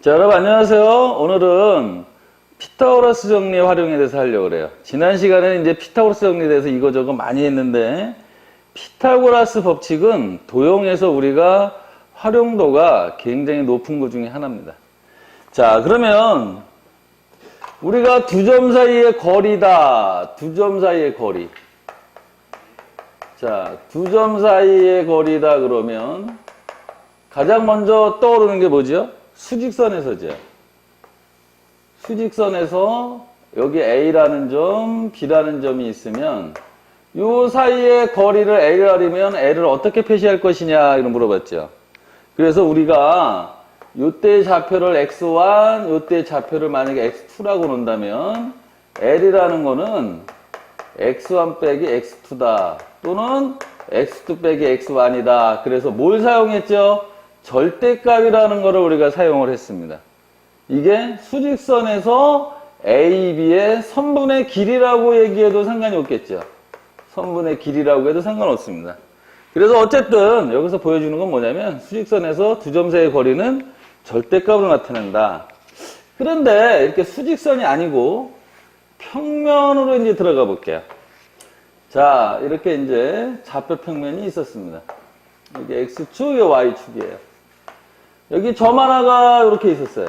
자, 여러분 안녕하세요. 오늘은 피타고라스 정리 활용에 대해서 하려고 그래요. 지난 시간에는 이제 피타고라스 정리에 대해서 이거저거 많이 했는데, 피타고라스 법칙은 도형에서 우리가 활용도가 굉장히 높은 것 중에 하나입니다. 자, 그러면 우리가 두 점 사이의 거리다. 두 점 사이의 거리. 자, 두 점 사이의 거리다 그러면 가장 먼저 떠오르는 게 뭐죠? 수직선에서죠. 수직선에서 여기 A라는 점, B라는 점이 있으면 이 사이의 거리를 L을 하려면 L을 어떻게 표시할 것이냐 이런 물어봤죠. 그래서 우리가 이때의 좌표를 x1, 이때의 좌표를 만약에 x2라고 놓는다면 L이라는 거는 x1 빼기 x2다. 또는 x2 빼기 x1이다. 그래서 뭘 사용했죠? 절대값이라는 거를 우리가 사용을 했습니다. 이게 수직선에서 A, B의 선분의 길이라고 얘기해도 상관이 없겠죠. 선분의 길이라고 해도 상관없습니다. 그래서 어쨌든 여기서 보여주는 건 뭐냐면 수직선에서 두 점 사이의 거리는 절대값으로 나타낸다. 그런데 이렇게 수직선이 아니고 평면으로 이제 들어가 볼게요. 자, 이렇게 이제 좌표 평면이 있었습니다. 이게 X축, 이게 Y축이에요. 여기 점 하나가 이렇게 있었어요.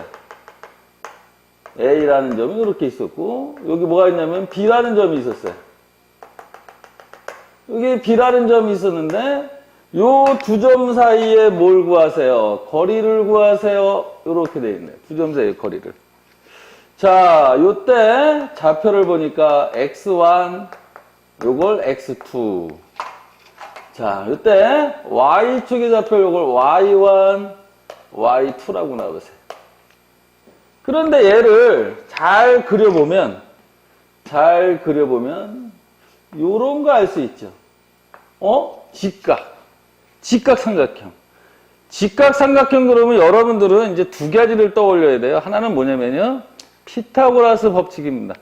A라는 점이 이렇게 있었고, 여기 뭐가 있냐면 B라는 점이 있었어요. 여기 B라는 점이 있었는데, 요 두 점 사이에 뭘 구하세요? 거리를 구하세요. 이렇게 돼 있네요. 두 점 사이의 거리를. 자, 요때 좌표를 보니까 X1, 요걸 X2. 자, 요때 Y축의 좌표 요걸 Y1, Y2라고 나오세요. 그런데 얘를 잘 그려보면 요런 거 알 수 있죠. 직각삼각형. 직각삼각형 그러면 여러분들은 이제 두 가지를 떠올려야 돼요. 하나는 뭐냐면요. 피타고라스 법칙입니다.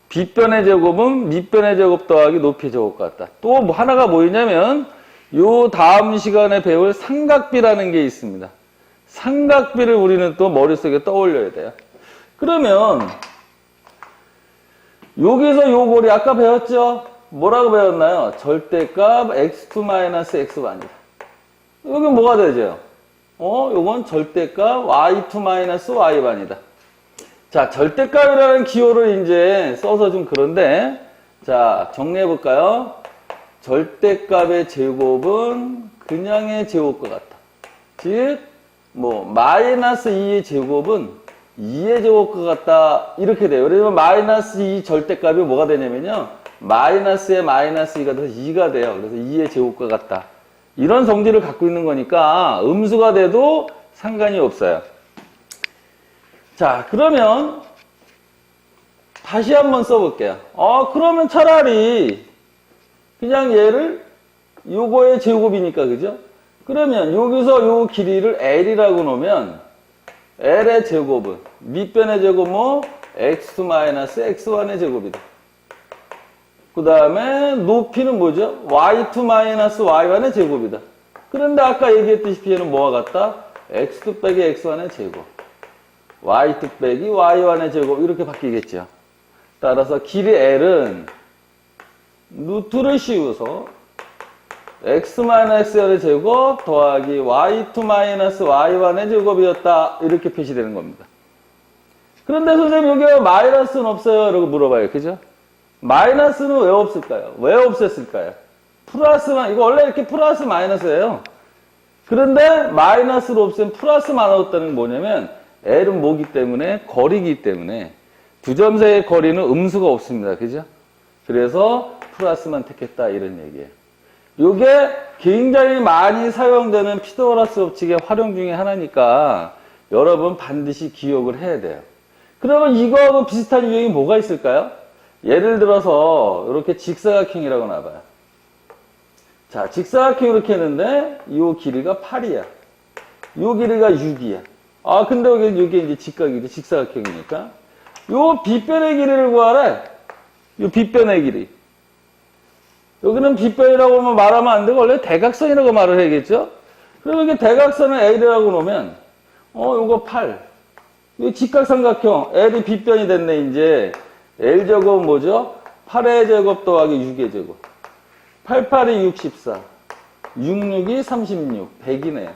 빗변의 제곱은 밑변의 제곱 더하기 높이의 제곱 같다. 또 뭐 하나가 뭐냐면 요 다음 시간에 배울 삼각비라는 게 있습니다. 삼각비를 우리는 또 머릿속에 떠올려야 돼요. 그러면 여기서 요 고리 아까 배웠죠? 뭐라고 배웠나요? 절대값 x2-x1이다. 여기 뭐가 되죠? 요건 절대값 y2-y1이다. 자, 절대값이라는 기호를 이제 써서 좀 그런데, 자, 정리해볼까요? 절대값의 제곱은 그냥의 제곱과 같다. 즉, 마이너스 2의 제곱은 2의 제곱과 같다. 이렇게 돼요. 그러면 마이너스 2 절대값이 뭐가 되냐면요. 마이너스에 마이너스 2가 돼서 2가 돼요. 그래서 2의 제곱과 같다. 이런 성질을 갖고 있는 거니까 음수가 돼도 상관이 없어요. 자, 그러면 다시 한번 써볼게요. 그러면 차라리 그냥 얘를 요거의 제곱이니까, 그죠? 그러면 여기서 요 길이를 L이라고 놓으면 L의 제곱은 밑변의 제곱 x2-x1의 제곱이다. 그 다음에 높이는 뭐죠? y2-y1의 제곱이다. 그런데 아까 얘기했듯이 얘는 뭐와 같다? x2 빼기 x1의 제곱, y2 빼기 y1의 제곱 이렇게 바뀌겠죠. 따라서 길이 L은 루트를 씌워서 x-x의 제곱 더하기 y2-y1의 제곱이었다. 이렇게 표시되는 겁니다. 그런데 선생님 여기 마이너스는 없어요. 라고 물어봐요. 그죠? 마이너스는 왜 없을까요? 왜 없앴을까요? 플러스만, 이거 원래 이렇게 플러스 마이너스예요. 그런데 마이너스로 없앤 플러스만 얻었다는 게 뭐냐면 L은 뭐기 때문에? 거리기 때문에 두 점 사이의 거리는 음수가 없습니다. 그죠? 그래서 플러스만 택했다. 이런 얘기예요. 이게 굉장히 많이 사용되는 피타고라스 법칙의 활용 중에 하나니까 여러분 반드시 기억을 해야 돼요. 그러면 이거하고 비슷한 유형이 뭐가 있을까요? 예를 들어서 이렇게 직사각형이라고 나와봐요. 자, 직사각형 이렇게 했는데 이 길이가 8이야. 이 길이가 6이야. 근데 여기 이제 직각이죠. 직사각형이니까. 요 빗변의 길이를 구하래. 요 빗변의 길이. 여기는 빗변이라고 말하면 안 되고 원래 대각선이라고 말을 해야겠죠? 그러면 이게 대각선을 A라고 놓으면 요거 8. 이 직각삼각형, L이 B변이 됐네, 이제. L제곱은 뭐죠? 8의 제곱 더하기 6의 제곱. 8, 8이 64. 6, 6이 36. 100이네.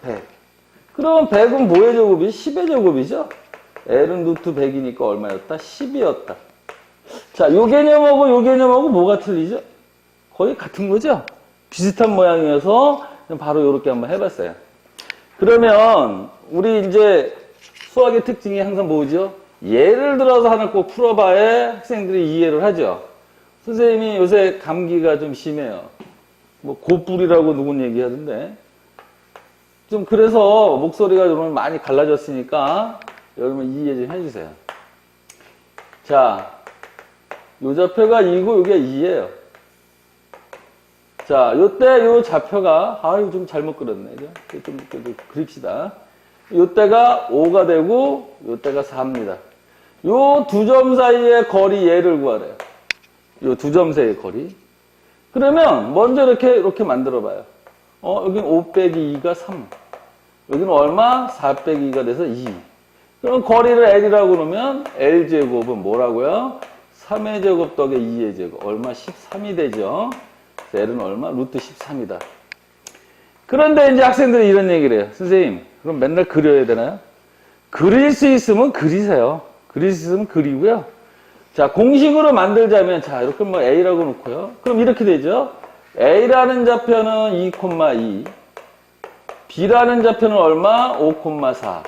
100. 그럼 100은 뭐의 제곱이? 10의 제곱이죠? L은 루트 100이니까 얼마였다? 10이었다. 자, 요 개념하고 요 개념하고 뭐가 틀리죠? 거의 같은 거죠? 비슷한 모양이어서 바로 요렇게 한번 해봤어요. 그러면 우리 이제 수학의 특징이 항상 뭐죠? 예를 들어서 하나 꼭 풀어봐야 학생들이 이해를 하죠. 선생님이 요새 감기가 좀 심해요. 뭐 고뿔이라고 누군 얘기하던데. 좀 그래서 목소리가 좀 많이 갈라졌으니까 여러분 이해 좀 해주세요. 자, 요 좌표가 2고 요게 2예요. 자, 요때 요 좌표가 아유 좀 잘못 그렸네. 좀 그립시다. 요때가 5가 되고 요때가 4입니다. 요 두 점 사이의 거리 얘를 구하래요. 요 두 점 사이의 거리. 그러면 먼저 이렇게 만들어 봐요. 여긴 5 빼기 2가 3. 여기는 얼마? 4 빼기 2가 돼서 2. 그럼 거리를 L이라고 놓으면 L제곱은 뭐라고요? 3의 제곱 더하기 2의 제곱. 얼마? 13이 되죠. L은 얼마? 루트 13이다. 그런데 이제 학생들이 이런 얘기를 해요. 선생님, 그럼 맨날 그려야 되나요? 그릴 수 있으면 그리세요. 그릴 수 있으면 그리고요. 자, 공식으로 만들자면, 자, 이렇게 뭐 A라고 놓고요. 그럼 이렇게 되죠. A라는 좌표는 2,2. B라는 좌표는 얼마? 5,4.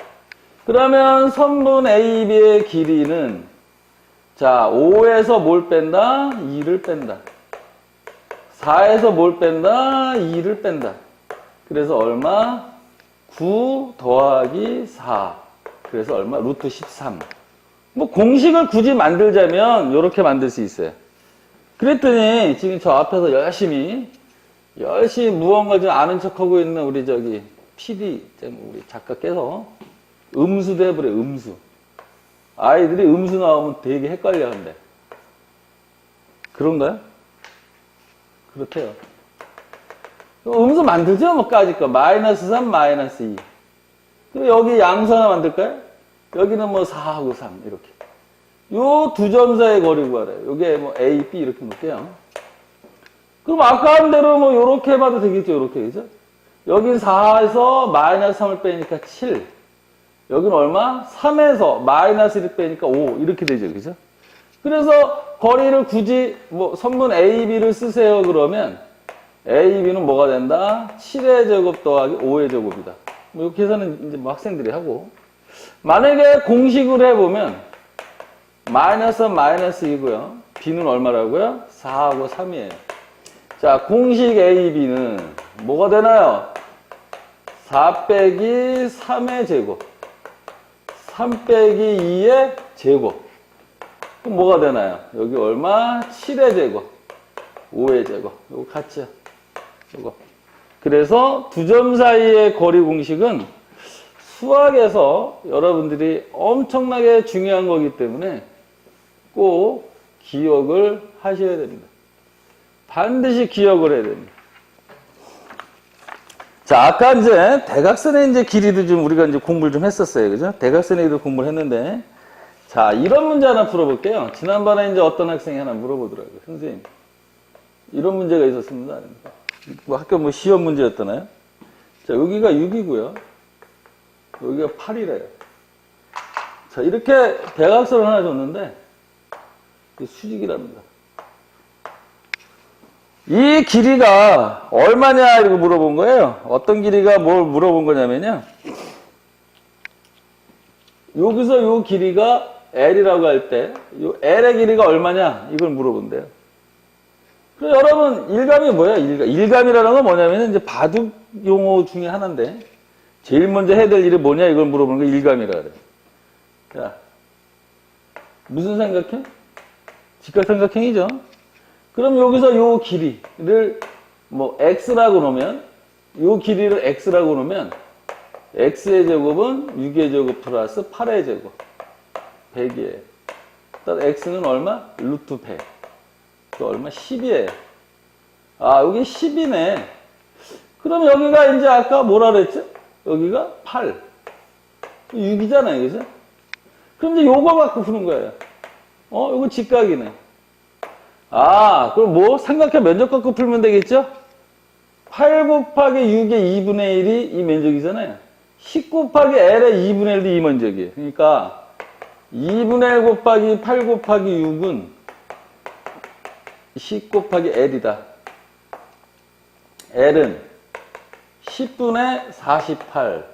그러면 선분 AB의 길이는, 자, 5에서 뭘 뺀다? 2를 뺀다. 4에서 뭘 뺀다? 2를 뺀다. 그래서 얼마? 9 더하기 4. 그래서 얼마? 루트 13. 뭐 공식을 굳이 만들자면 이렇게 만들 수 있어요. 그랬더니 지금 저 앞에서 열심히 무언가 좀 아는 척하고 있는 우리 저기 PD, 우리 작가께서 음수도 해버려요. 음수. 아이들이 음수 나오면 되게 헷갈려 한대. 그런가요? 그렇대요. 음수 만들죠? 뭐 까짓 거. 마이너스 3, 마이너스 2. 그리고 여기 양수 하나 만들까요? 여기는 뭐 4하고 3 이렇게. 요 두 점 사이의 거리 구하래요. 요게 뭐 A, B 이렇게 놓을게요. 그럼 아까 한 대로 뭐 요렇게 해봐도 되겠죠? 요렇게, 그죠? 여긴 4에서 마이너스 3을 빼니까 7. 여긴 얼마? 3에서 마이너스 1을 빼니까 5. 이렇게 되죠, 그죠? 그래서 거리를 굳이 뭐 선분 A, B를 쓰세요 그러면 A, B는 뭐가 된다? 7의 제곱 더하기 5의 제곱이다. 뭐 이 계산은 이제 뭐 학생들이 하고. 만약에 공식으로 해보면 마이너스 3, 마이너스 2고요. B는 얼마라고요? 4하고 3이에요. 자, 공식 A, B는 뭐가 되나요? 4 빼기 3의 제곱. 3 빼기 2의 제곱. 그럼 뭐가 되나요? 여기 얼마? 7의 제곱. 5의 제곱. 이거 같죠? 이거. 그래서 두 점 사이의 거리 공식은 수학에서 여러분들이 엄청나게 중요한 거기 때문에 꼭 기억을 하셔야 됩니다. 반드시 기억을 해야 됩니다. 자, 아까 이제 대각선의 이제 길이도 좀 우리가 이제 공부를 좀 했었어요. 그죠? 대각선의 길이도 공부를 했는데. 자, 이런 문제 하나 풀어볼게요. 지난번에 이제 어떤 학생이 하나 물어보더라고요. 선생님, 이런 문제가 있었습니다. 뭐 학교 뭐 시험 문제였잖아요. 자, 여기가 6이고요. 여기가 8이래요. 자, 이렇게 대각선을 하나 줬는데, 수직이랍니다. 이 길이가 얼마냐, 이러고 물어본 거예요. 어떤 길이가 뭘 물어본 거냐면요. 여기서 요 길이가 L이라고 할 때, 요 L의 길이가 얼마냐, 이걸 물어본대요. 그래서 여러분, 일감이 뭐예요? 일감이라는 건 뭐냐면, 이제 바둑 용어 중에 하나인데, 제일 먼저 해야 될 일이 뭐냐, 이걸 물어보는 거 일감이라 그래요. 자, 무슨 삼각형? 직각삼각형이죠. 그럼 여기서 요 길이를 뭐 x라고 놓으면, 요 길이를 x라고 놓으면, x의 제곱은 6의 제곱 플러스 8의 제곱. 100이에요. 일단 x는 얼마? 루트 100. 또 얼마? 10이에요. 아, 여기 10이네. 그럼 여기가 이제 아까 뭐라 그랬죠? 여기가 8. 6이잖아요. 그죠? 그럼 이제 요거 갖고 푸는 거예요. 요거 직각이네. 아, 그럼 뭐? 삼각형 면적 갖고 풀면 되겠죠? 8 곱하기 6의 2분의 1이 이 면적이잖아요. 10 곱하기 L의 2분의 1도 이 면적이에요. 그러니까 2분의 1 곱하기 8 곱하기 6은 10 곱하기 L이다. L은 10분의 48.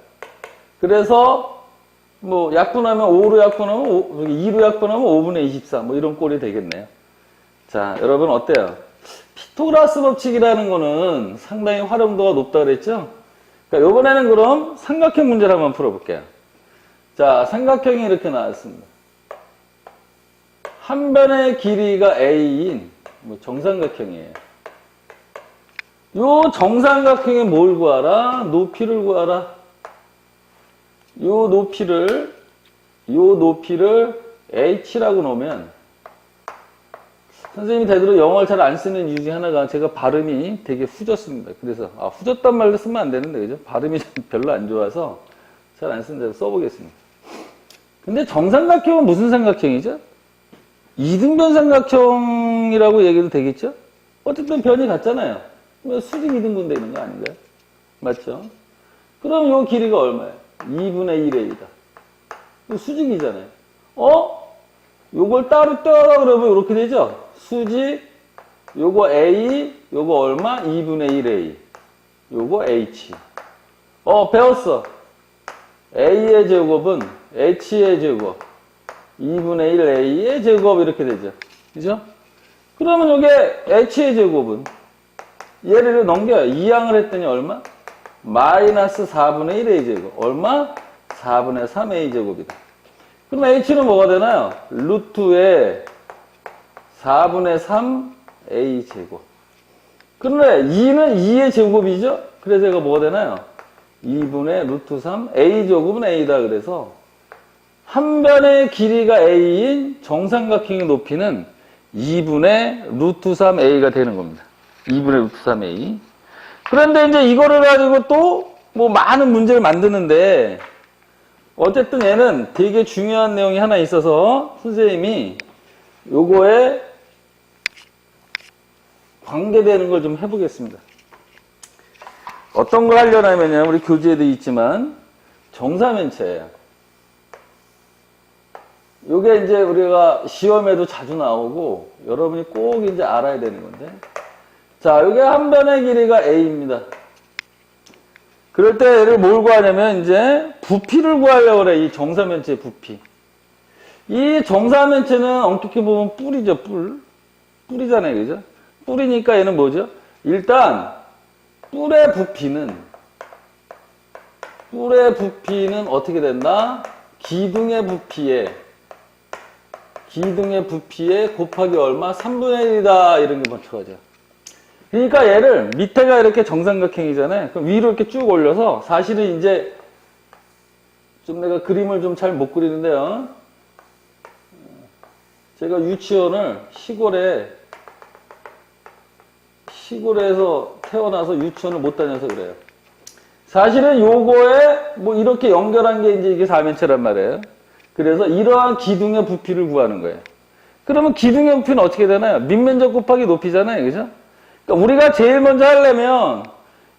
그래서 뭐 약분하면 5로 약분하면 2로 약분하면 5분의 24. 뭐 이런 꼴이 되겠네요. 자, 여러분 어때요? 피타고라스 법칙이라는 거는 상당히 활용도가 높다 그랬죠? 그러니까 이번에는 그럼 삼각형 문제를 한번 풀어볼게요. 자, 삼각형이 이렇게 나왔습니다. 한 변의 길이가 A인 뭐 정삼각형이에요. 요 정삼각형에 뭘 구하라? 높이를 구하라. 요 높이를 H라고 놓으면 선생님이 되도록 영어를 잘 안 쓰는 이유 중에 하나가 제가 발음이 되게 후졌습니다. 그래서 후졌단 말로 쓰면 안 되는데 그죠? 발음이 별로 안 좋아서 잘 안 쓰는데 써보겠습니다. 근데 정삼각형은 무슨 삼각형이죠? 이등변 삼각형이라고 얘기도 되겠죠? 어쨌든 변이 같잖아요. 수직 이등분 되는 거 아닌가요? 맞죠? 그럼 요 길이가 얼마예요? 2분의 1a다. 수직이잖아요. 요걸 따로 떼어라 그러면 이렇게 되죠? 수직, 요거 a, 요거 얼마? 2분의 1a. 요거 h. 배웠어. a의 제곱은 h의 제곱. 2분의 1a의 제곱 이렇게 되죠. 그죠? 그러면 요게 h의 제곱은 얘를 넘겨요. 2항을 했더니 얼마? 마이너스 4분의 1a 제곱. 얼마? 4분의 3a 제곱이다. 그럼 h는 뭐가 되나요? 루트의 4분의 3a 제곱. 그런데 2는 2의 제곱이죠? 그래서 얘가 뭐가 되나요? 2분의 루트 3 a 제곱은 a다. 그래서 한 변의 길이가 a인 정삼각형의 높이는 2분의 루트 3a가 되는 겁니다. 2분의 루트 3a. 그런데 이제 이거를 가지고 또 뭐 많은 문제를 만드는데 어쨌든 얘는 되게 중요한 내용이 하나 있어서 선생님이 요거에 관계되는 걸 좀 해보겠습니다. 어떤 걸 하려냐면요, 우리 교재에도 있지만 정사면체예요. 요게 이제 우리가 시험에도 자주 나오고 여러분이 꼭 이제 알아야 되는 건데, 자, 요게 한 변의 길이가 a입니다. 그럴 때 얘를 뭘 구하냐면 이제 부피를 구하려고 그래. 이 정사면체의 부피. 이 정사면체는 엄격히 보면 뿔이죠. 뿔이잖아요. 그죠? 뿔이니까 얘는 뭐죠? 일단 뿔의 부피는 어떻게 된다? 기둥의 부피에 곱하기 얼마? 3분의 1이다. 이런 게 먼저 가죠. 그러니까 얘를 밑에가 이렇게 정삼각형이잖아요. 그럼 위로 이렇게 쭉 올려서 사실은 이제 좀 내가 그림을 좀 잘 못 그리는데요. 제가 유치원을 시골에서 태어나서 유치원을 못 다녀서 그래요. 사실은 요거에 뭐 이렇게 연결한 게 이제 이게 사면체란 말이에요. 그래서 이러한 기둥의 부피를 구하는 거예요. 그러면 기둥의 부피는 어떻게 되나요? 밑면적 곱하기 높이잖아요. 그죠? 그러니까 우리가 제일 먼저 하려면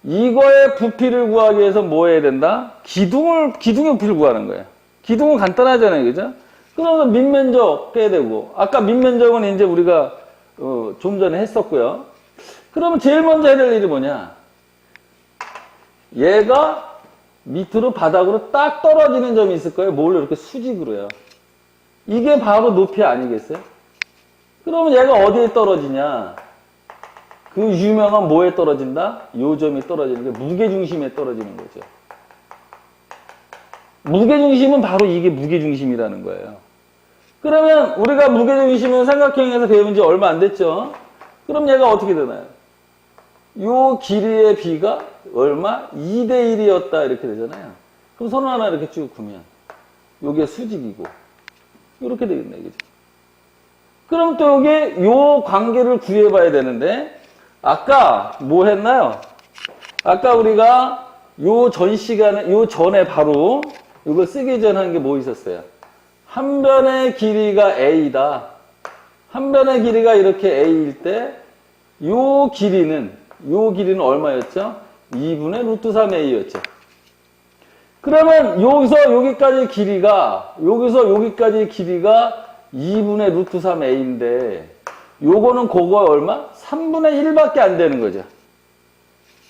이거의 부피를 구하기 위해서 뭐 해야 된다? 기둥의 부피를 구하는 거예요. 기둥은 간단하잖아요. 그죠? 그러면 밑면적 빼야 되고, 아까 밑면적은 이제 우리가 좀 전에 했었고요. 그러면 제일 먼저 해야 될 일이 뭐냐? 얘가 밑으로 바닥으로 딱 떨어지는 점이 있을 거예요. 뭘 이렇게 수직으로요. 이게 바로 높이 아니겠어요? 그러면 얘가 어디에 떨어지냐? 그 유명한 뭐에 떨어진다? 요 점이 떨어지는 게 무게중심에 떨어지는 거죠. 무게중심은 바로 이게 무게중심이라는 거예요. 그러면 우리가 무게중심은 삼각형에서 배운 지 얼마 안 됐죠? 그럼 얘가 어떻게 되나요? 요 길이의 비가 얼마? 2대 1이었다 이렇게 되잖아요. 그럼 선을 하나 이렇게 쭉 그으면 요게 수직이고 이렇게 되겠네. 그죠? 그럼 또 요게 요 관계를 구해봐야 되는데 아까 뭐 했나요? 아까 우리가 요 전에 바로 이걸 쓰기 전 한 게 뭐 있었어요? 한 변의 길이가 a다. 한 변의 길이가 이렇게 a일 때 요 길이는 얼마였죠? 2분의 루트 3a였죠. 그러면 여기서 여기까지 길이가 2분의 루트 3a인데 요거는 그거 얼마? 3분의 1밖에 안 되는 거죠.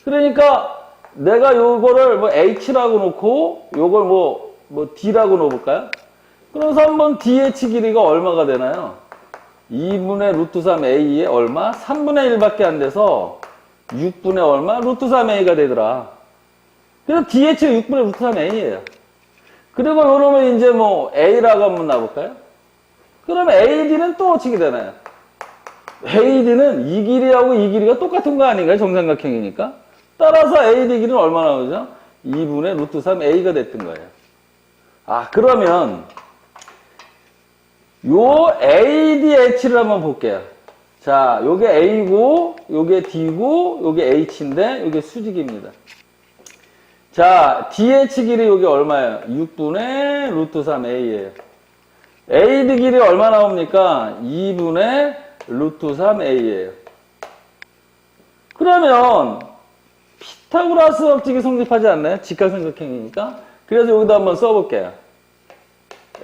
그러니까 내가 요거를 뭐 h라고 놓고 요걸 뭐 d라고 놓을까요? 그래서 한번 dh 길이가 얼마가 되나요? 2분의 루트 3a에 얼마? 3분의 1밖에 안 돼서 6분의 얼마? 루트 3a가 되더라. 그래서 dh가 6분의 루트 3a예요. 그리고 요러면 이제 뭐 a라고 한번 놔볼까요? 그러면 ad는 또 어떻게 되나요? AD는 이 길이하고 이 길이가 똑같은 거 아닌가요? 정삼각형이니까. 따라서 AD 길이는 얼마 나오죠? 2분의 루트 3A가 됐던 거예요. 아, 그러면 요 ADH를 한번 볼게요. 자, 요게 A고, 요게 D고, 요게 H인데, 요게 수직입니다. 자, DH 길이 요게 얼마예요? 6분의 루트 3A예요. AD 길이 얼마 나옵니까? 2분의 루트 3a예요. 그러면 피타고라스 법칙이 성립하지 않나요? 직각삼각형이니까. 그래서 여기다 한번 써볼게요.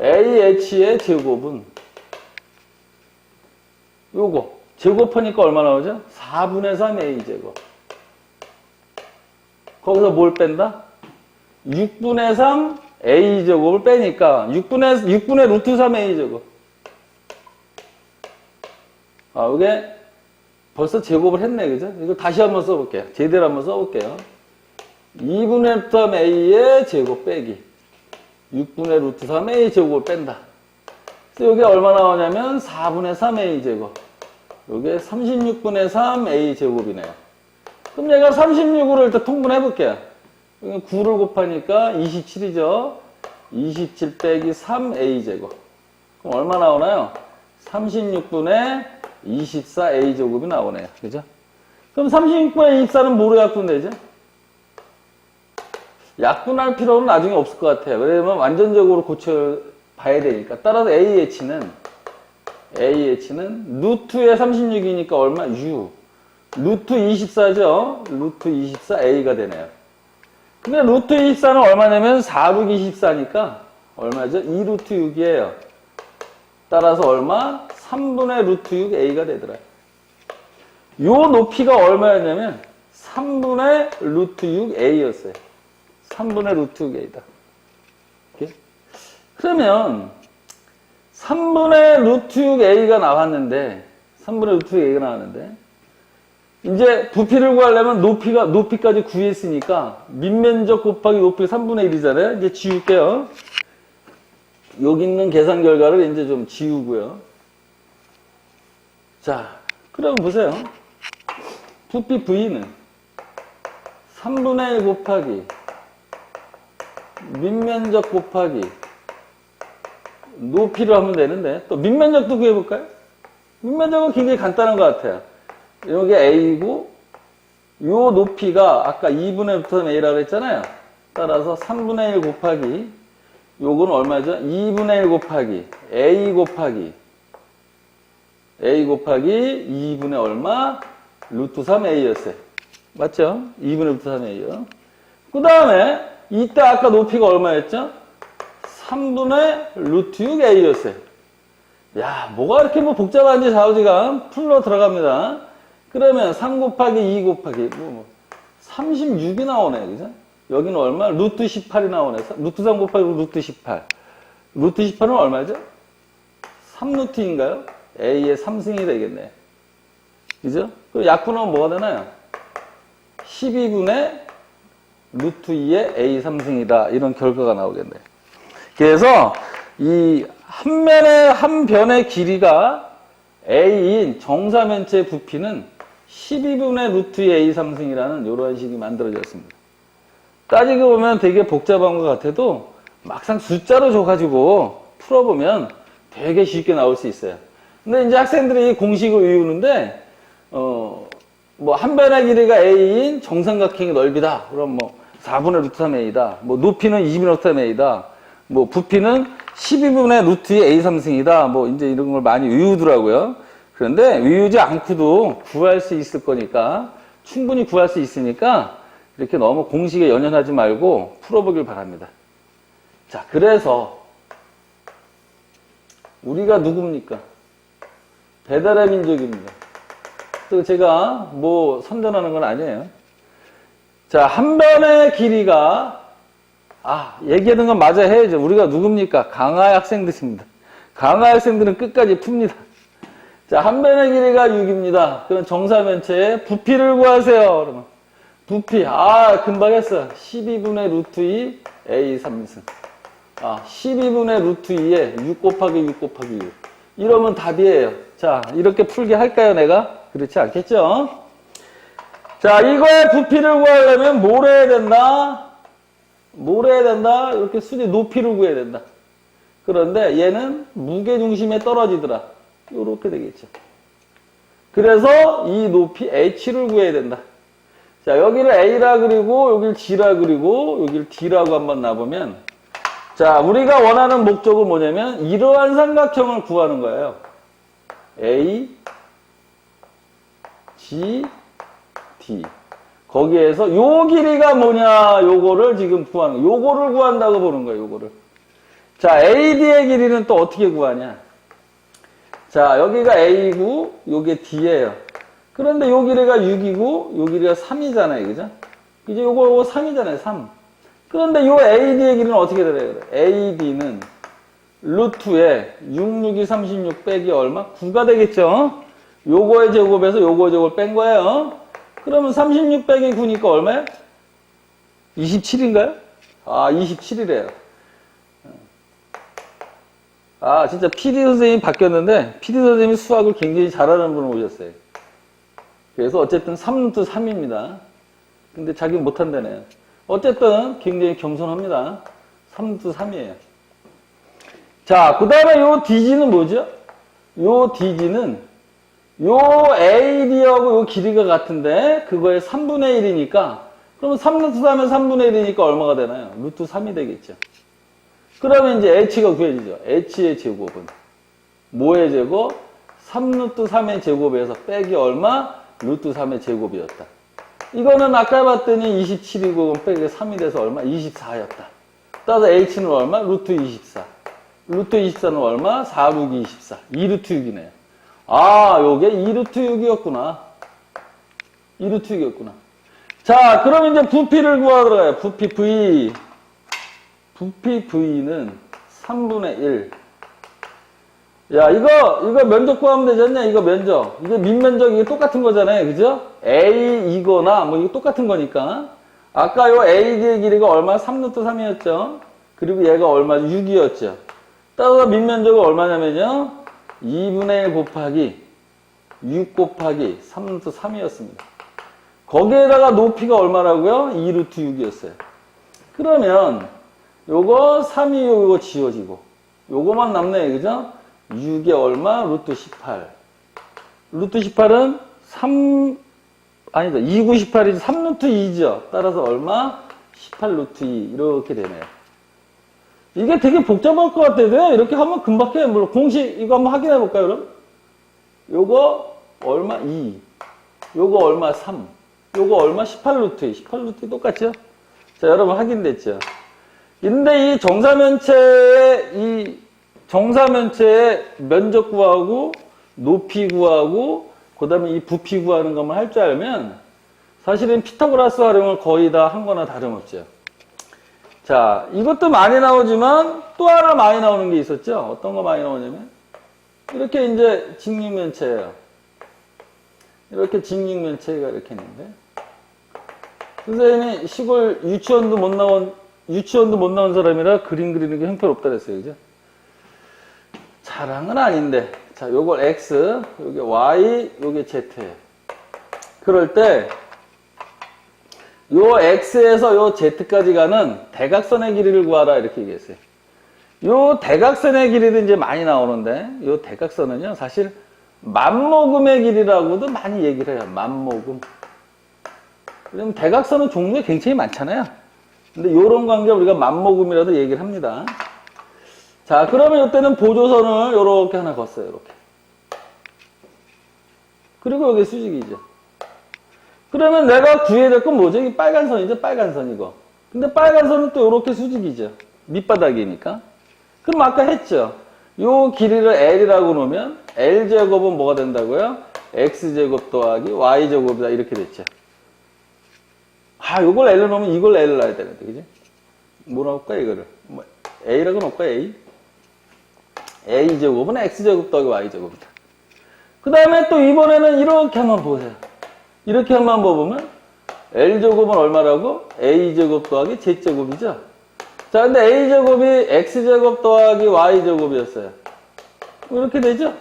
AH의 제곱은 요거 제곱하니까 얼마 나오죠? 4분의 3a 제곱. 거기서 뭘 뺀다? 6분의 3 a 제곱을 빼니까 6분의 루트 3a 제곱. 아, 이게 벌써 제곱을 했네, 그죠? 이거 다시 한번 써볼게요. 제대로 한번 써볼게요. 2분의 루트 3a의 제곱 빼기 6분의 루트 3a 제곱을 뺀다. 그래서 이게 얼마 나오냐면 4분의 3a 제곱. 이게 36분의 3a 제곱이네요. 그럼 얘가 36으로 일단 통분해 볼게요. 9를 곱하니까 27이죠. 27 빼기 3a 제곱. 그럼 얼마 나오나요? 36분의 24a 제곱이 나오네요. 그죠? 그럼 36분의 24는 뭐로 약분되죠? 약분할 필요는 나중에 없을 것 같아요. 왜냐면 완전적으로 고쳐봐야 되니까. 따라서 AH는 루트에 36이니까 얼마? U. 루트 24죠? 루트 24A가 되네요. 근데 루트 24는 얼마냐면 4, 6, 24니까 얼마죠? 2루트 6이에요. 따라서 얼마? 3분의 루트 6a가 되더라. 요 높이가 얼마였냐면 3분의 루트 6a였어요. 3분의 루트 6a다. 이렇게? 그러면 3분의 루트 6a가 나왔는데 이제 부피를 구하려면 높이까지 구했으니까 밑면적 곱하기 높이 3분의 1이잖아요. 이제 지울게요. 여기 있는 계산 결과를 이제 좀 지우고요. 자, 그럼 보세요. 부피 V는 3분의 1 곱하기 밑면적 곱하기 높이를 하면 되는데 또 밑면적도 구해볼까요? 밑면적은 굉장히 간단한 것 같아요. 여기 A고 요 높이가 아까 2분의 루트 A라고 했잖아요. 따라서 3분의 1 곱하기 요건 얼마죠? 2분의 1 곱하기 A 곱하기 2분의 얼마? 루트 3A였어요. 맞죠? 2분의 루트 3A요. 그 다음에 이때 아까 높이가 얼마였죠? 3분의 루트 6A였어요. 야, 뭐가 이렇게 뭐 복잡한지 좌우지간 풀로 들어갑니다. 그러면 3 곱하기 2 곱하기 36이 나오네. 그죠? 여기는 얼마? 루트 18이 나오네. 루트 3 곱하기 루트 18. 루트 18은 얼마죠? 3루트인가요? A의 3승이 되겠네. 그죠? 그럼 약분하면 뭐가 되나요? 12분의 루트 2의 A 3승이다. 이런 결과가 나오겠네. 그래서 이 한 변의 길이가 A인 정사면체의 부피는 12분의 루트 2의 A 3승이라는 이런 식이 만들어졌습니다. 따지고 보면 되게 복잡한 것 같아도 막상 숫자로 줘가지고 풀어보면 되게 쉽게 나올 수 있어요. 근데 이제 학생들이 공식을 외우는데, 뭐, 한 변의 길이가 A인 정삼각형의 넓이다. 그럼 뭐, 4분의 루트 3A다. 뭐, 높이는 20분의 루트 3A다. 뭐 부피는 12분의 루트 2 A 3승이다. 뭐 이제 이런 걸 많이 외우더라고요. 그런데 외우지 않고도 구할 수 있을 거니까 충분히 구할 수 있으니까 이렇게 너무 공식에 연연하지 말고 풀어보길 바랍니다. 자, 그래서 우리가 누굽니까? 배달의 민족입니다. 또 제가 뭐 선전하는 건 아니에요. 자, 한 변의 길이가 얘기하는 건 맞아 해야죠. 우리가 누굽니까? 강화 학생들입니다. 강화 학생들은 끝까지 풉니다. 자, 한 변의 길이가 6입니다. 그럼 정사면체의 부피를 구하세요. 그러면 부피, 금방 했어. 12분의 루트 2 A 3승. 12분의 루트 2에 6 곱하기 6 곱하기 6. 이러면 답이에요. 자, 이렇게 풀게 할까요, 내가? 그렇지 않겠죠? 자, 이거의 부피를 구하려면 뭘 해야 된다? 뭘 해야 된다? 이렇게 수지 높이를 구해야 된다. 그런데 얘는 무게중심에 떨어지더라. 이렇게 되겠죠. 그래서 이 높이 h를 구해야 된다. 자, 여기를 a라 그리고 여기를 g라 그리고 여기를 d라고 한번 놔보면, 자, 우리가 원하는 목적은 뭐냐면 이러한 삼각형을 구하는 거예요. a, g, d. 거기에서 요 길이가 뭐냐, 요거를 지금 구하는 거예요. 요거를 구한다고 보는 거예요, 요거를. 자, AD의 길이는 또 어떻게 구하냐. 자, 여기가 A고, 요게 D예요. 그런데 요 길이가 6이고, 요 길이가 3이잖아요, 그죠? 이제 요거 3이잖아요, 3. 그런데 요 AD의 길이는 어떻게 되나요? AD는 루트에 6, 6이 36 빼기 얼마? 9가 되겠죠? 요거의 제곱에서 요거의 제곱을 뺀 거예요. 그러면 36 빼기 9니까 얼마야? 27인가요? 27이래요. 진짜 PD 선생님이 바뀌었는데, PD 선생님이 수학을 굉장히 잘하는 분을 오셨어요. 그래서 어쨌든 3루트 3입니다. 근데 자기는 못한다네요. 어쨌든 굉장히 겸손합니다. 3루트 3이에요. 자, 그 다음에 요 DG는 뭐죠? 요 DG는 요 AD하고 요 길이가 같은데 그거의 3분의 1이니까 그러면 3루트 3은 3분의 1이니까 얼마가 되나요? 루트 3이 되겠죠. 그러면 이제 h가 구해지죠. h의 제곱은 뭐의 제곱? 3루트 3의 제곱에서 빼기 얼마? 루트 3의 제곱이었다. 이거는 아까 봤더니 27이고 빼기 3이 돼서 얼마? 24였다. 따라서 h는 얼마? 루트 24. 루트 24는 얼마? 4, 6, 24. 2루트 6이네요. 요게 2루트 6이었구나. 2루트 6이었구나. 자, 그럼 이제 부피를 구하더라고요. 부피 V. 부피 V는 3분의 1. 야, 이거 면적 구하면 되지 않냐? 이거 면적. 이게 밑면적, 이게 똑같은 거잖아요. 그죠? A 이거나, 뭐, 이거 똑같은 거니까. 아까 요 AD의 길이가 얼마? 3루트 3이었죠? 그리고 얘가 얼마? 6이었죠? 따라서 밑면적은 얼마냐면요? 2분의 1 곱하기 6 곱하기 3루트 3이었습니다. 거기에다가 높이가 얼마라고요? 2루트 6이었어요. 그러면 요거 3이 요거 지워지고 요거만 남네, 그죠? 6에 얼마? 루트 18. 루트 18은 2, 9, 18이지 3루트 2죠. 따라서 얼마? 18 루트 2 이렇게 되네요. 이게 되게 복잡할 것 같아요. 이렇게 하면 금방 해. 물론 공식 이거 한번 확인해 볼까요, 그럼? 요거 얼마? 2. 요거 얼마? 3. 요거 얼마? 18 루트 2. 18 루트 2 똑같죠? 자, 여러분 확인됐죠? 근데 이 정사면체의 면적 구하고 높이 구하고 그다음에 이 부피 구하는 것만 할 줄 알면 사실은 피타고라스 활용을 거의 다 한 거나 다름없죠. 자, 이것도 많이 나오지만 또 하나 많이 나오는 게 있었죠. 어떤 거 많이 나오냐면 이렇게 이제 직육면체예요. 이렇게 직육면체가 이렇게 있는데 선생님이 시골 유치원도 못 나온 사람이라 그림 그리는 게 형편없다 그랬어요. 그죠? 자랑은 아닌데. 자, 요걸 X, 요게 Y, 요게 Z예요. 그럴 때, 요 X에서 요 Z까지 가는 대각선의 길이를 구하라. 이렇게 얘기했어요. 요 대각선의 길이도 이제 많이 나오는데, 요 대각선은요, 사실, 만모금의 길이라고도 많이 얘기를 해요. 만모금. 왜냐면 대각선은 종류가 굉장히 많잖아요. 근데 요런 관계 우리가 만모금이라도 얘기를 합니다. 자, 그러면 이때는 보조선을 요렇게 하나 걷어요. 요렇게. 그리고 여기 수직이죠. 그러면 내가 구해야 될 건 뭐죠? 이 빨간 선이죠? 빨간 선 이거. 근데 빨간 선은 또 요렇게 수직이죠. 밑바닥이니까. 그럼 아까 했죠? 요 길이를 L이라고 놓으면 L제곱은 뭐가 된다고요? X제곱 더하기 Y제곱이다. 이렇게 됐죠. 아, 요걸 L로 놓으면 이걸 L을 놔야 되는데, 그지? 뭐라고 할까, 이거를? 뭐, A라고 놓을까, A? A제곱은 X제곱 더하기 Y제곱이다. 그 다음에 또 이번에는 이렇게 한번 보세요. 이렇게 한번 보면 L제곱은 얼마라고? A제곱 더하기 Z제곱이죠? 자, 근데 A제곱이 X제곱 더하기 Y제곱이었어요. 이렇게 되죠?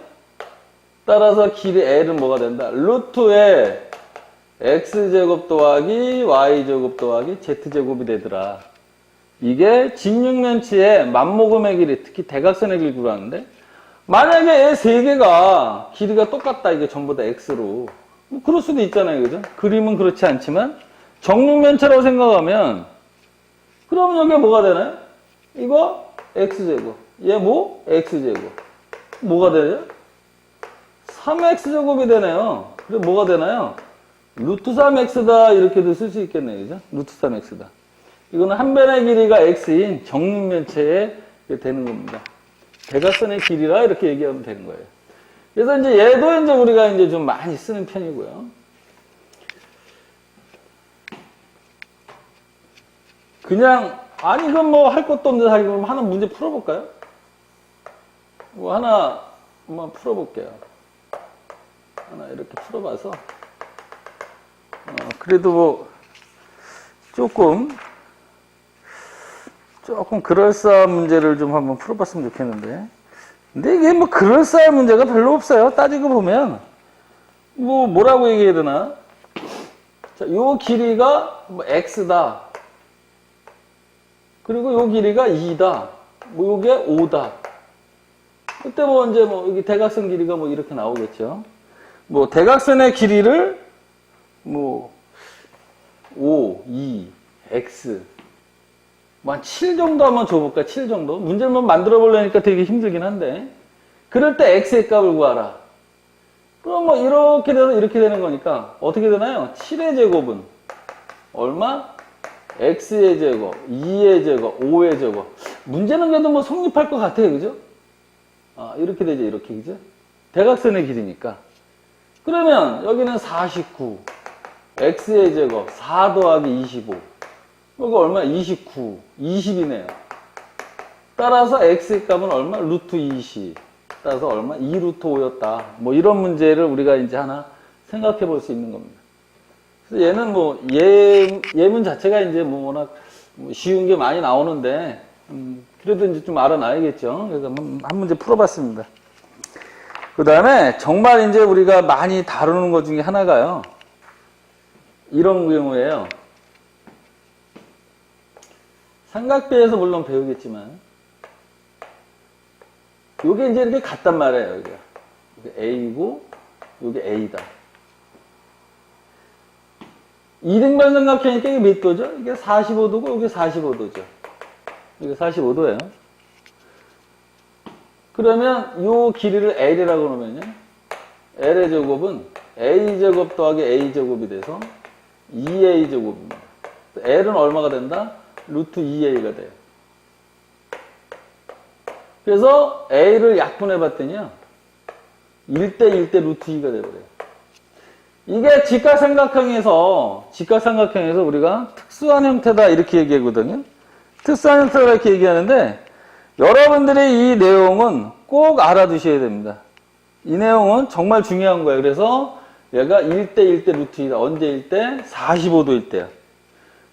따라서 길이 L은 뭐가 된다? 루트에 X제곱 더하기 Y제곱 더하기 Z제곱이 되더라. 이게 직육면체의 맞모금의 길이, 특히 대각선의 길이 구하는데, 만약에 세 개가 길이가 똑같다, 이게 전부 다 X로. 뭐 그럴 수도 있잖아요, 그죠? 그림은 그렇지 않지만, 정육면체라고 생각하면, 그럼 여기 뭐가 되나요? 이거 X제곱. 얘 뭐? X제곱. 뭐가 되죠? 3X제곱이 되네요. 그래, 뭐가 되나요? 루트 3X다. 이렇게도 쓸 수 있겠네요, 그죠? 루트 3X다. 이거는 한 변의 길이가 X인 정육면체에 되는 겁니다. 대각선의 길이라 이렇게 얘기하면 되는 거예요. 그래서 이제 얘도 이제 우리가 이제 좀 많이 쓰는 편이고요. 그냥, 아니, 그럼 뭐 할 것도 없는데 하기 그럼 하나 문제 풀어볼까요? 뭐 하나 한번 풀어볼게요. 하나 이렇게 풀어봐서, 그래도 뭐 조금 그럴싸한 문제를 좀 한번 풀어봤으면 좋겠는데. 근데 이게 뭐 그럴싸한 문제가 별로 없어요. 따지고 보면. 뭐라고 얘기해야 되나? 자, 요 길이가 뭐 X다. 그리고 요 길이가 2다. 뭐 요게 5다. 그때 뭐 이제 뭐 여기 대각선 길이가 뭐 이렇게 나오겠죠. 뭐 대각선의 길이를 뭐 5, 2, X 뭐 한 7 정도 한번 줘볼까? 7 정도? 문제를 뭐 만들어 보려니까 되게 힘들긴 한데, 그럴 때 X의 값을 구하라. 그럼 뭐 이렇게 돼서 이렇게 되는 거니까 어떻게 되나요? 7의 제곱은 얼마? X의 제곱, 2의 제곱, 5의 제곱. 문제는 그래도 뭐 성립할 것 같아요, 그죠? 아, 이렇게 되죠, 이렇게, 그죠? 대각선의 길이니까. 그러면 여기는 49, X의 제곱, 4 더하기 25. 이거 얼마? 29, 20이네요. 따라서 X의 값은 얼마? 루트 20. 따라서 얼마? 2루트 5였다. 뭐 이런 문제를 우리가 이제 하나 생각해 볼 수 있는 겁니다. 그래서 얘는 뭐 예문 자체가 이제 뭐 워낙 쉬운 게 많이 나오는데, 그래도 이제 좀 알아놔야겠죠. 그래서 한 문제 풀어봤습니다. 그 다음에 정말 이제 우리가 많이 다루는 것 중에 하나가요. 이런 경우에요. 삼각대에서 물론 배우겠지만, 요게 이제 이렇게 같단 말이에요, 여기가. 이게 A고, 요게 A다. 이등변 삼각형이니까 이게 몇 도죠? 이게 45도고, 이게 45도죠. 이게 45도예요. 그러면 요 길이를 L이라고 놓으면요. L의 제곱은 A제곱 더하기 A제곱이 돼서 2A제곱입니다. L은 얼마가 된다? 루트 2A가 돼요. 그래서 A를 약분해 봤더니요. 1대 1대 루트 2가 돼버려요. 이게 직각삼각형에서 우리가 특수한 형태다 이렇게 얘기하거든요. 특수한 형태다 이렇게 얘기하는데, 여러분들이 이 내용은 꼭 알아두셔야 됩니다. 이 내용은 정말 중요한 거예요. 그래서 얘가 1대 1대 루트 2다. 언제 1대? 45도일 때야.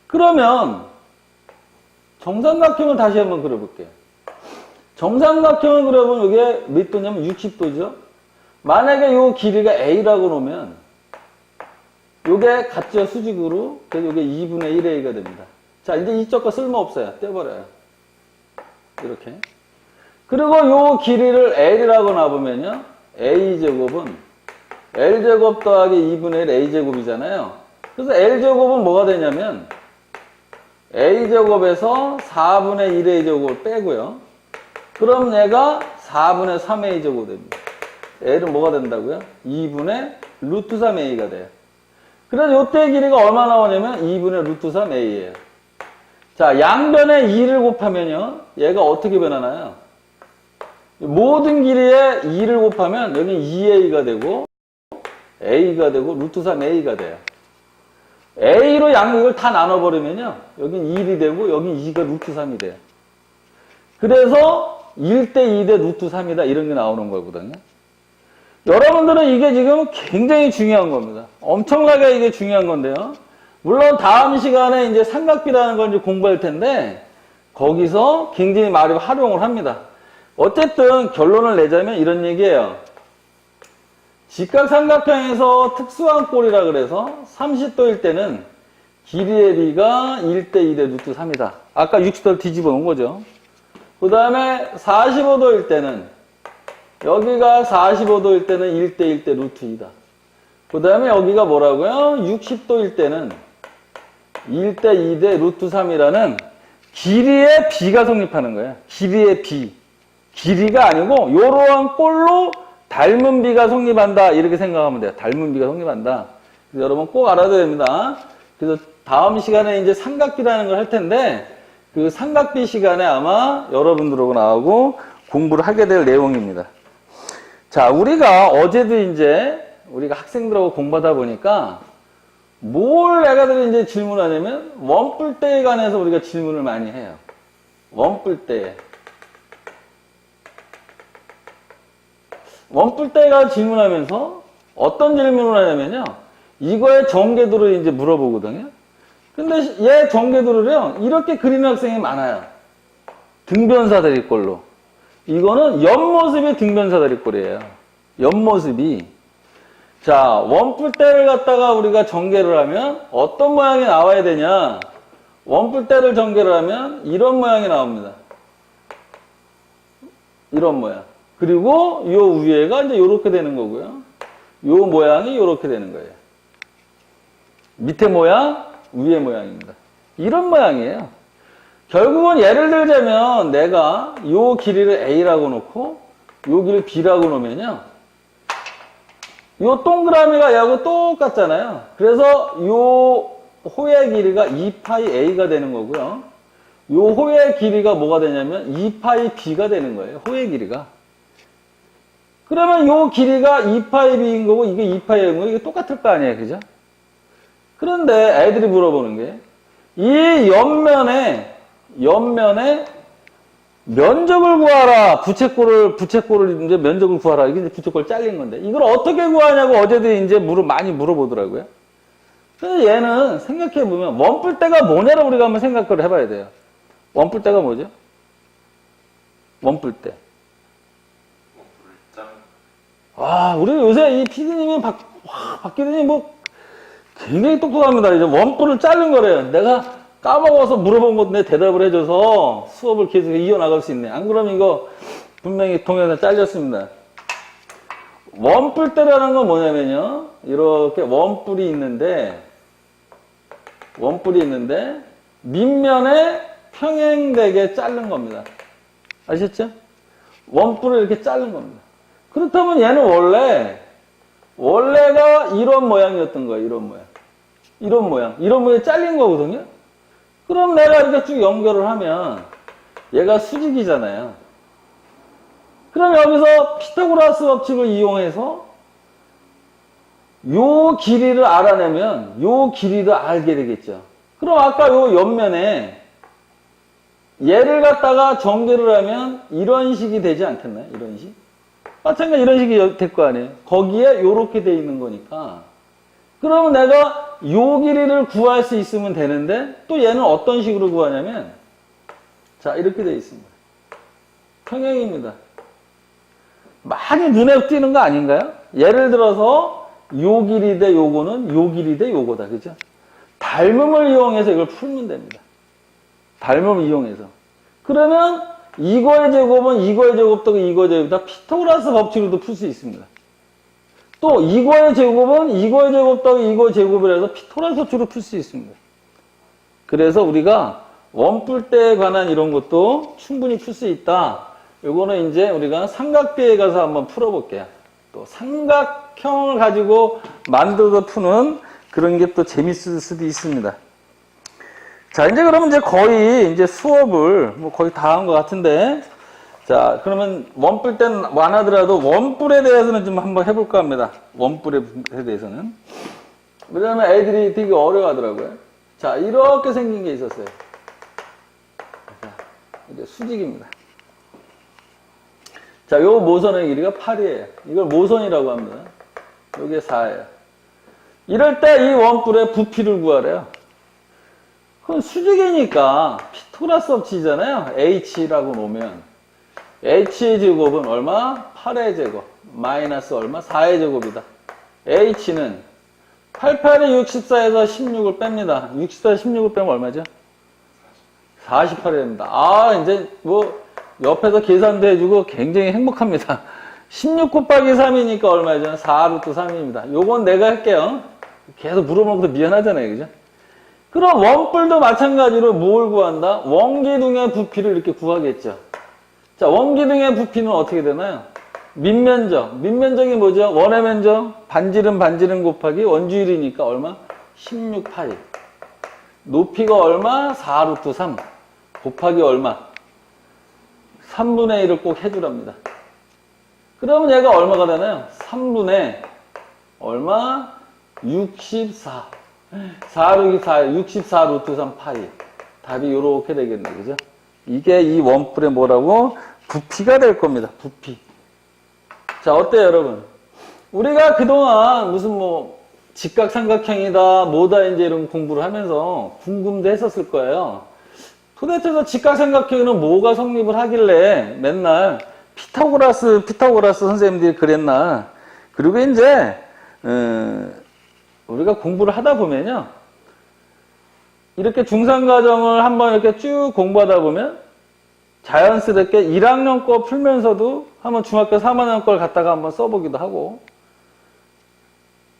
그러면 정삼각형을 다시 한번 그려볼게요. 정삼각형을 그려보면 이게 몇 도냐면 60도죠. 만약에 이 길이가 A라고 놓으면 이게 같죠, 수직으로. 그래서 이게 2분의 1A가 됩니다. 자, 이제 이쪽 거 쓸모없어요. 떼버려요. 이렇게. 그리고 이 길이를 L이라고 놔보면요. A제곱은 L제곱 더하기 2분의 1 A제곱이잖아요. 그래서 L제곱은 뭐가 되냐면 A제곱에서 4분의 1 A제곱을 빼고요. 그럼 얘가 4분의 3a 제곱 됩니다. a는 뭐가 된다고요? 2분의 루트 3a가 돼요. 그래서 요때 길이가 얼마 나오냐면 2분의 루트 3a예요. 자, 양변에 2를 곱하면요. 얘가 어떻게 변하나요? 모든 길이에 2를 곱하면 여기 2a가 되고 a가 되고 루트 3a가 돼요. a로 이걸 다 나눠버리면요. 여긴 1이 되고 여긴 2가 루트 3이 돼요. 그래서 1대 2대 루트 3이다 이런 게 나오는 거거든요. 여러분들은 이게 지금 굉장히 중요한 겁니다. 엄청나게 이게 중요한 건데요. 물론 다음 시간에 이제 삼각비라는 걸 이제 공부할 텐데 거기서 굉장히 많이 활용을 합니다. 어쨌든 결론을 내자면 이런 얘기예요. 직각삼각형에서 특수한 꼴이라 그래서 30도일 때는 길이의 비가 1대 2대 루트 3이다. 아까 60도를 뒤집어 놓은 거죠. 그 다음에 45도일 때는 여기가 45도일 때는 1대 1대 루트 2다. 그 다음에 여기가 뭐라고요? 60도일 때는 1대 2대 루트 3이라는 길이의 비가 성립하는 거예요. 길이의 비. 길이가 아니고 이러한 꼴로 닮은 비가 성립한다. 이렇게 생각하면 돼요. 닮은 비가 성립한다. 그래서 여러분 꼭 알아둬야 됩니다. 그래서 다음 시간에 이제 삼각비라는 걸 할 텐데 그 삼각비 시간에 아마 여러분들하고 나오고 공부를 하게 될 내용입니다. 자, 우리가 어제도 이제 우리가 학생들하고 공부하다 보니까 뭘 애가들이 이제 질문하냐면 원뿔대에 관해서 우리가 질문을 많이 해요. 원뿔대에. 원뿔대가 질문하면서 어떤 질문을 하냐면요. 이거의 전개도를 이제 물어보거든요. 근데 얘 전개도를요, 이렇게 그리는 학생이 많아요. 등변사 대립꼴로. 이거는 옆모습의 등변사 대립꼴이에요. 옆모습이. 자, 원뿔대를 갖다가 우리가 전개를 하면 어떤 모양이 나와야 되냐? 원뿔대를 전개를 하면 이런 모양이 나옵니다. 이런 모양. 그리고 요 위에가 이제 요렇게 되는 거고요. 요 모양이 요렇게 되는 거예요. 밑에 모양, 위에 모양입니다. 이런 모양이에요. 결국은 예를 들자면 내가 요 길이를 A라고 놓고 요 길이를 B라고 놓으면요. 요 동그라미가 얘하고 똑같잖아요. 그래서 요 호의 길이가 2파이 A가 되는 거고요. 요 호의 길이가 뭐가 되냐면 2파이 B가 되는 거예요. 호의 길이가. 그러면 요 길이가 2파이 B인 거고 이게 2파이 A인 거고 이게 똑같을 거 아니에요. 그죠? 그런데 애들이 물어보는 게 이 옆면에 면적을 구하라. 부채꼴을 이제 면적을 구하라. 이게 이제 부채꼴 잘린 건데 이걸 어떻게 구하냐고 어제도 이제 많이 물어보더라고요. 그래서 얘는 생각해보면 원뿔대가 뭐냐를 우리가 한번 생각을 해봐야 돼요. 원뿔대가 뭐죠? 원뿔대. 아, 우리 요새 이 PD님이 박기든이 굉장히 똑똑합니다. 이제 원뿔을 자른 거래요. 내가 까먹어서 물어본 건데 대답을 해줘서 수업을 계속 이어나갈 수 있네. 안 그러면 이거 분명히 동영상 잘렸습니다. 원뿔대라는 건 뭐냐면요. 이렇게 원뿔이 있는데 밑면에 평행되게 자른 겁니다. 아셨죠? 원뿔을 이렇게 자른 겁니다. 그렇다면 얘는 원래가 이런 모양이었던 거예요. 이런 모양이 잘린 거거든요. 그럼 내가 이렇게 쭉 연결을 하면 얘가 수직이잖아요. 그럼 여기서 피타고라스 법칙을 이용해서 요 길이를 알아내면 요 길이도 알게 되겠죠. 그럼 아까 요 옆면에 얘를 갖다가 전개를 하면 이런 식이 되지 않겠나요? 이런 식? 마찬가지로 이런 식이 될 거 아니에요. 거기에 요렇게 돼 있는 거니까. 그러면 내가 요 길이를 구할 수 있으면 되는데 또 얘는 어떤 식으로 구하냐면 자, 이렇게 돼 있습니다. 평행입니다. 많이 눈에 띄는 거 아닌가요? 예를 들어서 요 길이 대 요거는 요 길이 대 요거다. 그죠? 닮음을 이용해서 이걸 풀면 됩니다. 닮음을 이용해서. 그러면 이거의 제곱은 이거의 제곱 더하기 이거의 제곱이다. 피타고라스 법칙으로도 풀 수 있습니다. 또 이거의 제곱은 이거의 제곱 더하기 이거의 제곱이라 해서 피타고라스 법칙으로 풀 수 있습니다. 그래서 우리가 원뿔대에 관한 이런 것도 충분히 풀 수 있다. 요거는 이제 우리가 삼각대에 가서 한번 풀어볼게요. 또 삼각형을 가지고 만들어서 푸는 그런 게 또 재밌을 수도 있습니다. 자, 이제 그러면 이제 거의 이제 수업을 뭐 거의 다 한 것 같은데, 자, 그러면 원뿔 땐 안 하더라도 원뿔에 대해서는 좀 한번 해볼까 합니다. 원뿔에 대해서는. 왜냐면 애들이 되게 어려워하더라고요. 자, 이렇게 생긴 게 있었어요. 자, 이제 수직입니다. 자, 요 모선의 길이가 8이에요. 이걸 모선이라고 합니다. 요게 4예요. 이럴 때 이 원뿔의 부피를 구하래요. 그건 수직이니까 피타고라스 법칙이잖아요. h라고 놓으면 h의 제곱은 얼마? 8의 제곱 마이너스 얼마? 4의 제곱이다. h는 88이 64에서 16을 뺍니다. 64에서 16을 빼면 얼마죠? 48이 됩니다. 아, 이제 뭐 옆에서 계산도 해주고 굉장히 행복합니다. 16 곱하기 3이니까 얼마죠? 4 루트 3입니다. 요건 내가 할게요. 계속 물어보면서 미안하잖아요. 그죠? 그럼 원뿔도 마찬가지로 뭘 구한다? 원기둥의 부피를 이렇게 구하겠죠. 자, 원기둥의 부피는 어떻게 되나요? 밑면적. 밑면적이 뭐죠? 원의 면적. 반지름 곱하기 원주율이니까 얼마? 16파이. 높이가 얼마? 4 루트 3. 곱하기 얼마? 3분의 1을 꼭 해주랍니다. 그러면 얘가 얼마가 되나요? 3분의 얼마? 64. 4 루트 4, 64 루트 3 파이. 답이 요렇게 되겠네. 그죠? 이게 이 원뿔의 뭐라고? 부피가 될 겁니다. 부피. 자, 어때요, 여러분? 우리가 그동안 무슨 뭐, 직각삼각형이다, 뭐다, 이제 이런 공부를 하면서 궁금도 했었을 거예요. 도대체 직각삼각형에는 뭐가 성립을 하길래 맨날 피타고라스 선생님들이 그랬나. 그리고 이제, 우리가 공부를 하다 보면요. 이렇게 중상과정을 한번 이렇게 쭉 공부하다 보면 자연스럽게 1학년 거 풀면서도 한번 중학교 3학년 걸 갖다가 한번 써보기도 하고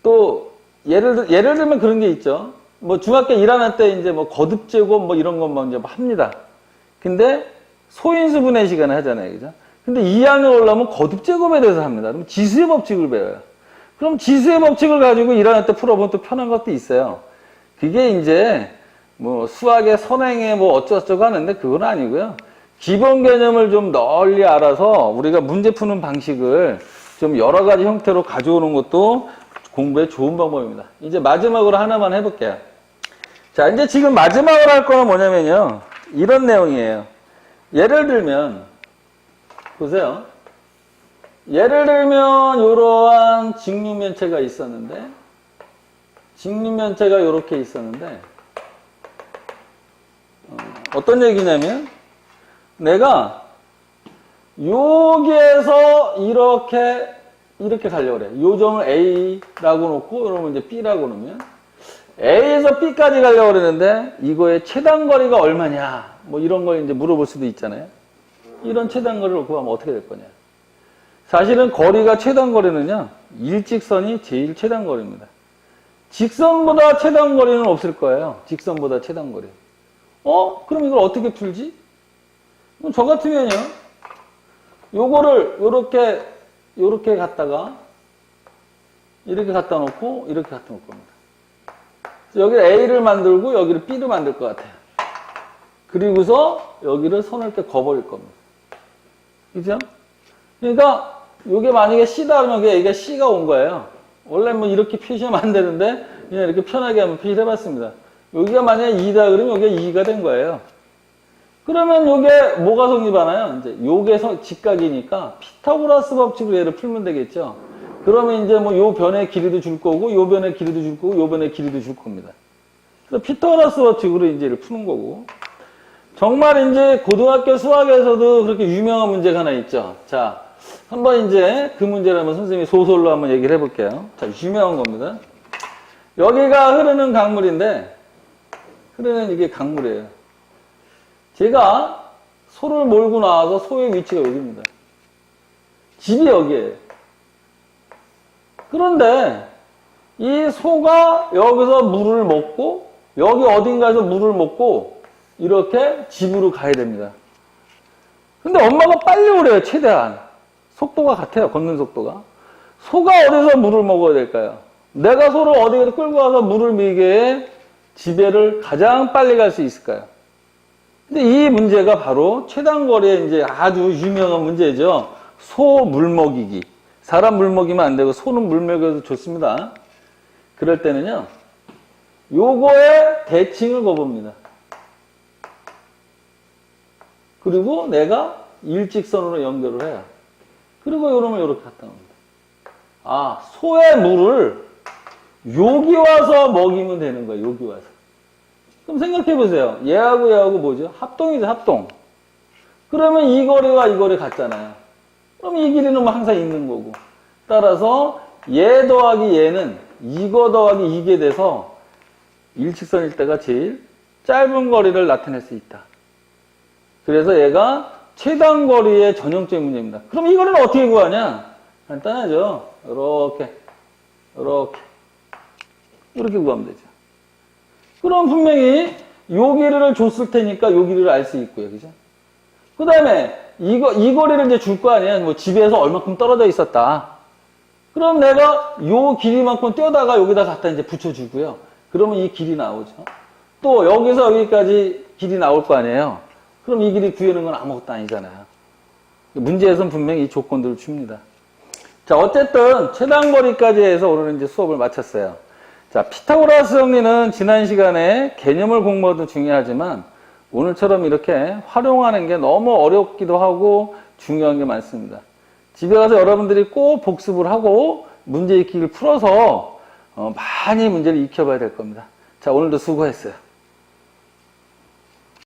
또 예를 들면 그런 게 있죠. 뭐 중학교 1학년 때 이제 뭐 거듭제곱 뭐 이런 것만 이제 합니다. 근데 소인수분해 시간에 하잖아요. 그죠? 근데 2학년 올라오면 거듭제곱에 대해서 합니다. 그럼 지수의 법칙을 배워요. 그럼 지수의 법칙을 가지고 1학년 때 풀어보면 또 편한 것도 있어요. 그게 이제 뭐 수학의 선행에 뭐 어쩌고저쩌고 하는데 그건 아니고요. 기본 개념을 좀 널리 알아서 우리가 문제 푸는 방식을 좀 여러 가지 형태로 가져오는 것도 공부에 좋은 방법입니다. 이제 마지막으로 하나만 해볼게요. 자, 이제 지금 마지막으로 할 거는 뭐냐면요. 이런 내용이에요. 예를 들면, 보세요. 예를 들면, 이러한 직육면체가 있었는데, 직육면체가 이렇게 있었는데, 어떤 얘기냐면, 내가 여기에서 이렇게 가려고 그래. 요 점을 A라고 놓고, 그러면 이제 B라고 놓으면, A에서 B까지 가려고 그러는데, 이거의 최단거리가 얼마냐, 뭐 이런 걸 이제 물어볼 수도 있잖아요. 이런 최단거리를 구하면 어떻게 될 거냐. 사실은 거리가 최단거리는요, 일직선이 제일 최단거리입니다. 직선보다 최단거리는 없을 거예요. 직선보다 최단거리. 그럼 이걸 어떻게 풀지? 저 같으면요, 요거를 요렇게 갖다가, 이렇게 갖다 놓고, 이렇게 갖다 놓을 겁니다. 여기를 A를 만들고, 여기를 B를 만들 것 같아요. 그리고서, 여기를 손을 이렇게 거버릴 겁니다. 그죠? 그러니까, 요게 만약에 C다 그러면 여기가 C가 온 거예요. 원래 뭐 이렇게 표시하면 안 되는데, 그냥 이렇게 편하게 한번 표시를 해봤습니다. 여기가 만약에 2다 그러면 여기가 2가 된 거예요. 그러면 요게 뭐가 성립하나요? 이제 요게 직각이니까 피타고라스 법칙으로 얘를 풀면 되겠죠. 그러면 이제 뭐 요 변의 길이도 줄 거고, 요 변의 길이도 줄 거고, 요 변의 길이도 줄 겁니다. 그래서 피타고라스 법칙으로 이제 얘를 푸는 거고. 정말 이제 고등학교 수학에서도 그렇게 유명한 문제가 하나 있죠. 자, 한번 이제 그 문제를 한번 선생님이 소설로 한번 얘기를 해볼게요. 자, 유명한 겁니다. 여기가 흐르는 강물인데, 흐르는 이게 강물이에요. 제가 소를 몰고 나와서 소의 위치가 여기입니다. 집이 여기에요. 그런데 이 소가 여기서 물을 먹고 여기 어딘가에서 물을 먹고 이렇게 집으로 가야 됩니다. 근데 엄마가 빨리 오래요, 최대한. 속도가 같아요, 걷는 속도가. 소가 어디서 물을 먹어야 될까요? 내가 소를 어디에 끌고 와서 물을 미게 지배를 가장 빨리 갈 수 있을까요? 근데 이 문제가 바로 최단거리의 이제 아주 유명한 문제죠. 소 물 먹이기. 사람 물 먹이면 안 되고 소는 물 먹여도 좋습니다. 그럴 때는요, 요거의 대칭을 거봅니다. 그리고 내가 일직선으로 연결을 해요. 그리고 요놈을 요렇게 갖다 놉니다. 아, 소의 물을 여기 와서 먹이면 되는 거예요. 여기 와서. 그럼 생각해 보세요. 얘하고 얘하고 뭐죠? 합동이죠, 합동. 그러면 이 거리와 이 거리 같잖아요. 그럼 이 길이는 뭐 항상 있는 거고. 따라서 얘 더하기 얘는 이거 더하기 이게 돼서 일직선일 때가 제일 짧은 거리를 나타낼 수 있다. 그래서 얘가 최단 거리의 전형적인 문제입니다. 그럼 이 거리는 어떻게 구하냐? 간단하죠. 이렇게 구하면 되죠. 그럼 분명히 요 길이를 줬을 테니까 요 길이를 알 수 있고요. 그죠? 그 다음에 이 거리를 이제 줄 거 아니에요. 뭐 집에서 얼마큼 떨어져 있었다. 그럼 내가 요 길이만큼 떼어다가 여기다 갖다 이제 붙여주고요. 그러면 이 길이 나오죠. 또 여기서 여기까지 길이 나올 거 아니에요. 그럼 이 길이 구하는 건 아무것도 아니잖아요. 문제에서는 분명히 이 조건들을 줍니다. 자, 어쨌든 최단거리까지 해서 오늘은 이제 수업을 마쳤어요. 자, 피타고라스 정리는 지난 시간에 개념을 공부하도 중요하지만 오늘처럼 이렇게 활용하는 게 너무 어렵기도 하고 중요한 게 많습니다. 집에 가서 여러분들이 꼭 복습을 하고 문제 익히기를 풀어서 많이 문제를 익혀봐야 될 겁니다. 자, 오늘도 수고했어요.